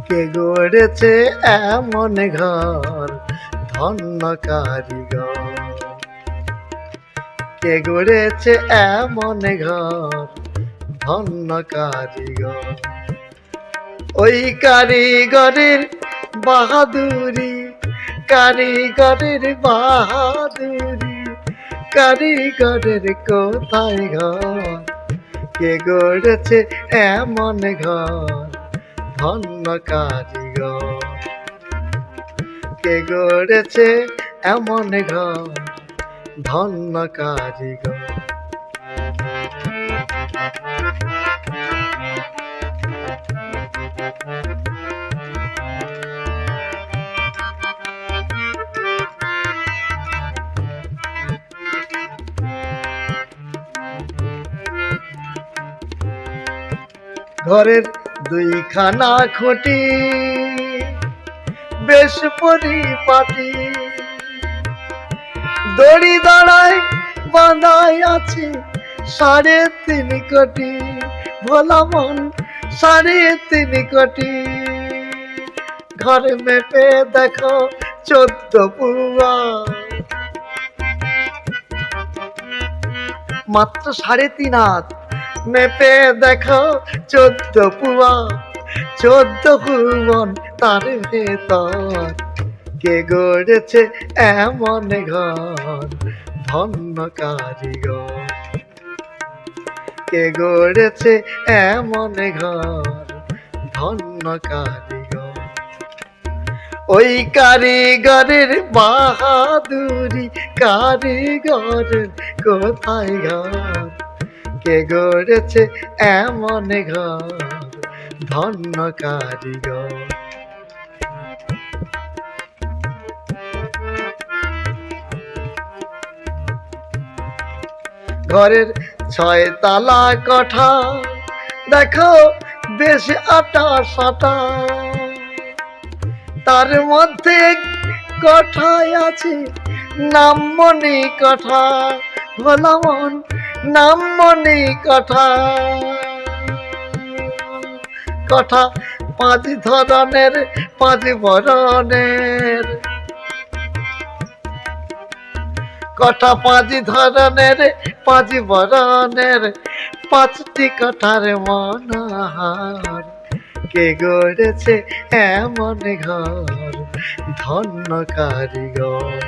কে গড়েছে এমন ঘর ধন্য কারিগর। কে গড়েছে এমন ঘর ধন্য কারিগর। ওই কারিগরের বাহাদুরি, কারিগরের বাহাদুরি, কারিগরের কোথায় ঘর। কে গড়েছে এমন ঘর ধন্য কারিগর। কে গড়েছে এমন ঘর ধন্য কারিগর। ঘরের দুইখানা খুঁটি বেশ পরিপাটি, দড়ি দাঁড়ায় বাঁধায় আছে 3.5 কোটি। ভোলা মন 3.5 কোটি। ঘরে মেপে দেখো 14 পুয়া, মাত্র 3.5 হাত। মেপে দেখো 14 পুয়া, 14 ভুবন তার ভেতর। কে গড়েছে এমন ঘর ধন্য কারিগর। কে গড়েছে এমন ঘর ধন্য কারিগর। ওই কারিগরের বাহাদুরি, কারিগরের কোথায় ঘর। কে গড়েছে এমন ঘর ধন্য কারিগর। ঘরের 6 তালা কোঠা দেখো বেশ আটা সাটা, তার মধ্যে কোঠায় আছে নামমণি কোঠা। ভোলা মন নামমণি কোঠা। কোঠা 5 ধরনের 5 বরণের। কোঠা 5 ধরনের 5 বরণের, 5টি কোঠার মনোহার। কে গড়েছে এমন ঘর ধন্য কারিগর।